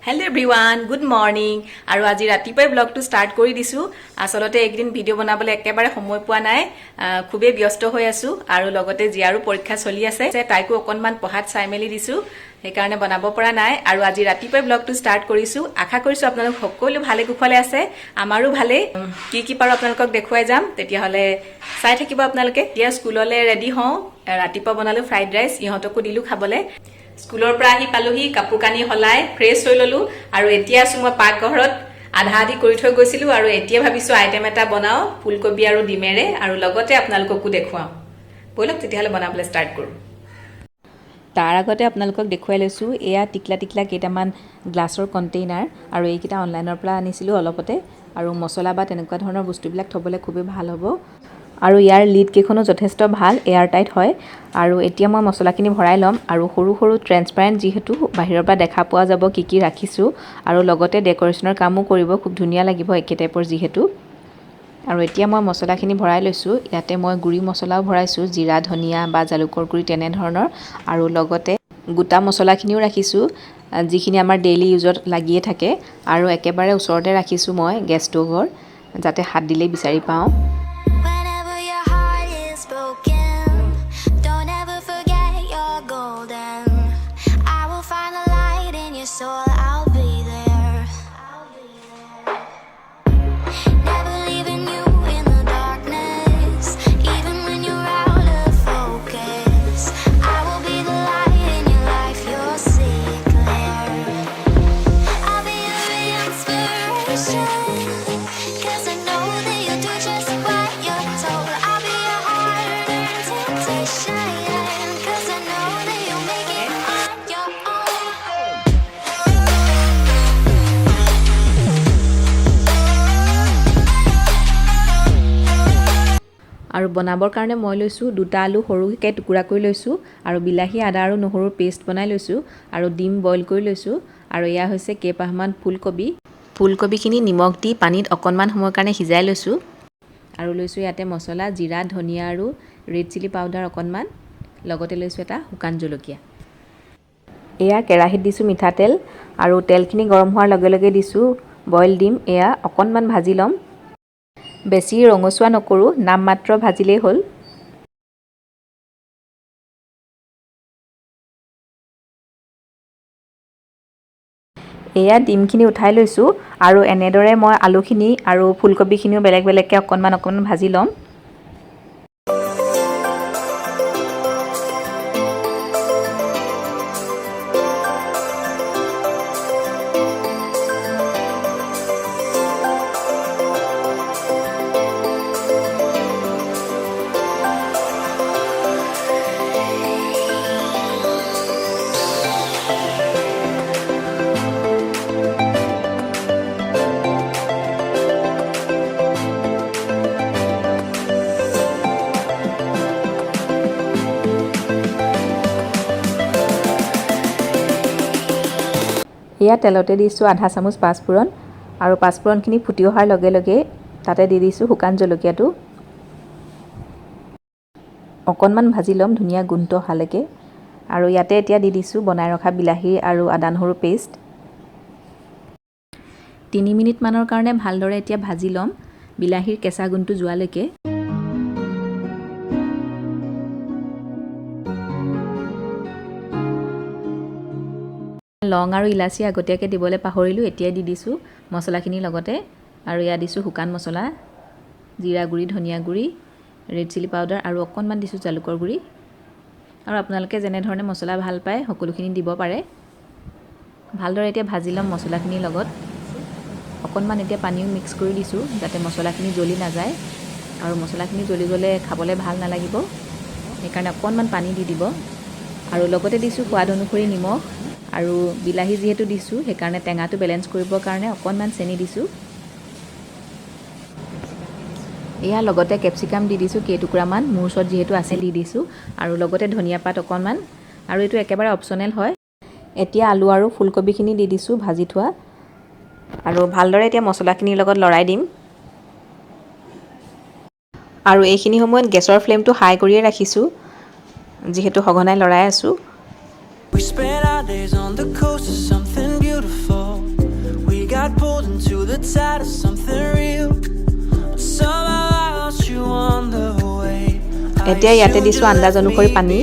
Hello' everyone good morning আৰু আজি ৰাতিপুৱাই ব্লগটো ষ্টাৰ্ট কৰি দিছোঁ আসলতে একদিন ভিডিঅ' বনাবলৈ একেবাৰে সময় পোৱা নাই খুবেই ব্যস্ত হৈ আছোঁ আৰু লগতে জিয়াৰো পৰীক্ষা চলি আছে তাইকো অকণমান পঢ়াত চাই মেলি দিছোঁ সেইকাৰণে বনাব পৰা নাই আৰু আজি ৰাতিপুৱাই ব্লগটো ষ্টাৰ্ট কৰিছোঁ আশা কৰিছোঁ আপোনালোক সকলো ভালে কুশলে আছে আমাৰো ভালেই কি পাৰোঁ আপোনালোকক দেখুৱাই যাম তেতিয়াহ'লে চাই থাকিব আপোনালোকে এতিয়া স্কুললৈ ৰেডি হওঁ ৰাতিপুৱা বনালোঁ ফ্ৰাইড ৰাইচ ইহঁতকো দিলোঁ খাবলৈ স্কুলৰ পৰা আহি পালোহি কাপোৰ কানি হলাই ফ্ৰেছ হৈ ললো আৰু এতিয়া আছো মই পাকঘৰত আধা আধি কৰি থৈ গৈছিলো আৰু এতিয়া ভাবিছো আইটেম এটা বনাও ফুলকবি আৰু ডিমেৰে আৰু লগতে আপোনালোককো দেখুৱাও বলক তেতিয়াহ'লে বনাবলৈ ষ্টাৰ্ট কৰোঁ তাৰ আগতে আপোনালোকক দেখুৱাই লৈছো এয়া টিকলা টিকলা কেইটামান গ্লাছৰ কণ্টেইনাৰ আৰু এইকেইটা অনলাইনৰ পৰা আনিছিলোঁ অলপতে আৰু মছলা বা তেনেকুৱা ধৰণৰ বস্তুবিলাক থ'বলৈ খুবেই ভাল হ'ব আৰু ইয়াৰ লিড কেইখনো যথেষ্ট ভাল এয়াৰ টাইট হয় আৰু এতিয়া মই মছলাখিনি ভৰাই ল'ম আৰু সৰু সৰু ট্ৰেন্সপাৰেণ্ট যিহেতু বাহিৰৰ পৰা দেখা পোৱা যাব কি ৰাখিছোঁ আৰু লগতে ডেকৰেশ্যনৰ কামো কৰিব খুব ধুনীয়া লাগিব একে টাইপৰ যিহেতু আৰু এতিয়া মই মছলাখিনি ভৰাই লৈছোঁ ইয়াতে মই গুড়ি মছলাও ভৰাইছোঁ জিৰা ধনিয়া বা জালুকৰ গুড়ি তেনেধৰণৰ আৰু লগতে গোটা মছলাখিনিও ৰাখিছোঁ যিখিনি আমাৰ ডেইলি ইউজত লাগিয়ে থাকে আৰু একেবাৰে ওচৰতে ৰাখিছোঁ মই গেছ ষ্ট'ভৰ যাতে হাত দিলেই বিচাৰি পাওঁ আৰু বনাবৰ কাৰণে মই লৈছোঁ দুটা আলু সৰুকৈ টুকুৰা কৰি লৈছোঁ আৰু বিলাহী আদা আৰু নহৰুৰ পেষ্ট বনাই লৈছোঁ আৰু ডিম বইল কৰি লৈছোঁ আৰু এয়া হৈছে কেইপাহমান ফুলকবিখিনি নিমখ দি পানীত অকণমান সময়ৰ কাৰণে সিজাই লৈছোঁ আৰু লৈছোঁ ইয়াতে মছলা জিৰা ধনিয়া আৰু ৰেড চিলি পাউডাৰ অকণমান লগতে লৈছোঁ এটা শুকান জলকীয়া এয়া কেৰাহীত দিছোঁ মিঠাতেল আৰু তেলখিনি গৰম হোৱাৰ লগে লগে দিছোঁ বইল ডিম এয়া অকণমান ভাজি ল'ম বেছি ৰঙচুৱা নকৰোঁ নামমাত্ৰ ভাজিলেই হ'ল এয়া ডিমখিনি উঠাই লৈছোঁ আৰু এনেদৰে মই আলুখিনি আৰু ফুলকবিখিনিও বেলেগ বেলেগকৈ অকণমান ভাজি ল'ম এয়া তেলতে দিছোঁ আধা চামুচ পাঁচফোৰণ আৰু পাঁচফোৰণখিনি ফুটি অহাৰ লগে লগে তাতে দি দিছোঁ শুকান জলকীয়াটো অকণমান ভাজি ল'ম ধুনীয়া গোন্ধ অহালৈকে আৰু ইয়াতে এতিয়া দি দিছোঁ বনাই ৰখা বিলাহী আৰু আদা নহৰু পেষ্ট 3 মিনিটমানৰ কাৰণে ভালদৰে এতিয়া ভাজি ল'ম বিলাহীৰ কেঁচা গোন্ধটো যোৱালৈকে লং আৰু ইলাচি আগতীয়াকৈ দিবলৈ পাহৰিলোঁ এতিয়াই দি দিছোঁ মছলাখিনিৰ লগতে আৰু ইয়াত দিছোঁ শুকান মছলা জিৰা গুড়ি ধনিয়া গুড়ি ৰেড চিলি পাউডাৰ আৰু অকণমান দিছোঁ জালুকৰ গুড়ি আৰু আপোনালোকে যেনেধৰণে মছলা ভাল পায় সকলোখিনি দিব পাৰে ভালদৰে এতিয়া ভাজি ল'ম মছলাখিনিৰ লগত অকণমান এতিয়া পানীও মিক্স কৰি দিছোঁ যাতে মছলাখিনি জ্বলি নাযায় আৰু মছলাখিনি জ্বলি গ'লে খাবলৈ ভাল নালাগিব সেইকাৰণে অকণমান পানী দি দিব আৰু লগতে দিছোঁ সোৱাদ অনুসৰি নিমখ আৰু বিলাহী যিহেতু দিছোঁ সেইকাৰণে টেঙাটো বেলেঞ্চ কৰিবৰ কাৰণে অকণমান চেনি দিছোঁ এয়া লগতে কেপচিকাম দি দিছোঁ কেইটুকুৰামান মোৰ ওচৰত যিহেতু আছে দি দিছোঁ আৰু লগতে ধনিয়া পাত অকণমান আৰু এইটো একেবাৰে অপশ্যনেল হয় এতিয়া আলু আৰু ফুলকবিখিনি দি দিছোঁ ভাজি থোৱা আৰু ভালদৰে এতিয়া মছলাখিনিৰ লগত লৰাই দিম আৰু এইখিনি সময়ত গেছৰ ফ্লেমটো হাই কৰিয়ে ৰাখিছোঁ যিহেতু সঘনাই লৰাই আছোঁ We spent our days on the coast of something beautiful. got pulled into the tide of something real. Somehow I lost you on the way. এতিয়া ইয়াতে দিছো আন্দাজ অনুসৰি পানী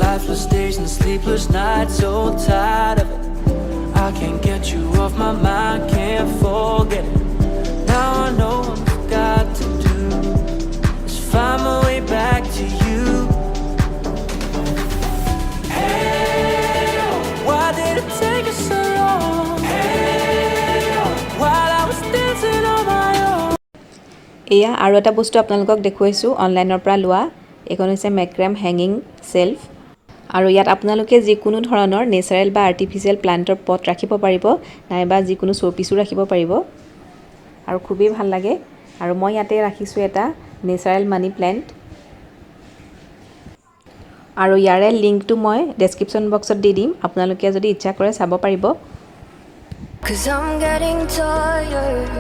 Lifeless days and sleepless nights, so tired of it. I can't get you off my mind, can't forget it. Now I know what I've got to do is find my way back to you. Hey, why did it take us so long? Hey, while I was dancing on my own. এয়া আৰু এটা বস্তু আপোনালোকক দেখুৱাইছো অনলাইনৰ পৰা লোৱা এখন হৈছে মেক্ৰাম হেঙিং সেলফ আৰু ইয়াত আপোনালোকে যিকোনো ধৰণৰ নেচাৰেল বা আৰ্টিফিচিয়েল প্লান্টৰ পট ৰাখিব পাৰিব নাইবা যিকোনো শোপিসো ৰাখিব পাৰিব আৰু খুবেই ভাল লাগে আৰু মই ইয়াতে ৰাখিছো এটা নেচাৰেল মানি প্লান্ট আৰু ইয়াৰে লিংকটো মই ডেসক্ৰিপচন বক্সত দি দিম আপোনালোকে যদি ইচ্ছা কৰে চাব পাৰিব Cause I'm getting tired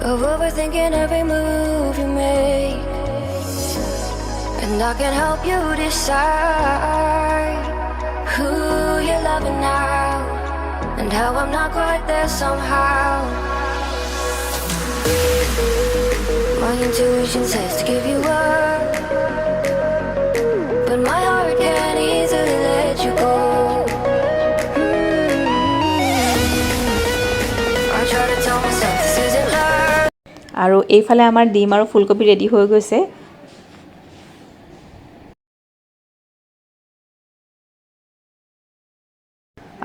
of overthinking every move you make. And I can help you decide who you're loving now and how I'm not quite there somehow. My intuition says to give you up, but my heart can't easily let you go. I try to tell myself this isn't love. আৰু এইফালে আমাৰ ডিম আৰু ফুলকবি ready হৈ গৈছে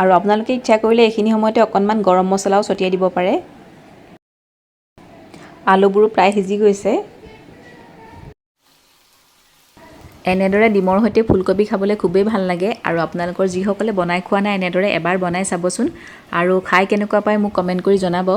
আৰু আপোনালোকে ইচ্ছা কৰিলে এইখিনি সময়তে অকনমান গৰম মছলাও ছটিয়াই দিব পাৰে আলুবোৰ প্ৰায় সিজি গৈছে এনেদৰে ডিমৰ সৈতে ফুলকবি খাবলৈ খুবেই ভাল লাগে আৰু আপোনালোকৰ যিসকলে বনাই খোৱা নাই এনেদৰে এবাৰ বনাই চাবচোন আৰু খাই কেনেকুৱা পায় মোক কমেন্ট কৰি জনাব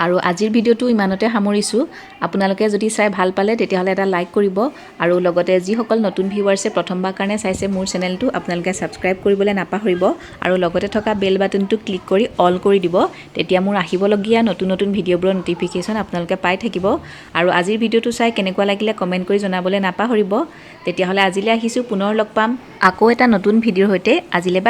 আৰু আজিৰ ভিডিওটো ইমানতে সামৰিছো আপোনালোকে যদি চাই ভাল পালে তেতিয়াহলে এটা লাইক কৰিব আৰু লগতে যিসকল নতুন ভিউৱাৰ্ছে প্ৰথমবাৰ কাৰণে চাইছে মোৰ চেনেলটো আপোনালোকে সাবস্ক্ৰাইব কৰিবলৈ নাপাহৰিব আৰু লগতে থকা বেল বাটনটো ক্লিক কৰি অল কৰি দিব তেতিয়া মোৰ আহিবলগীয়া নতুন নতুন ভিডিওবোৰৰ নটিফিকেশন আপোনালোকে পাই থাকিব আৰু আজিৰ ভিডিওটো চাই কেনেকুৱা লাগিলে কমেন্ট কৰি জনাবলৈ নাপাহৰিব তেতিয়াহলে আজিলৈ আহিছো পুনৰ লগ পাম আকৌ এটা নতুন ভিডিওৰ সৈতে আজিলৈ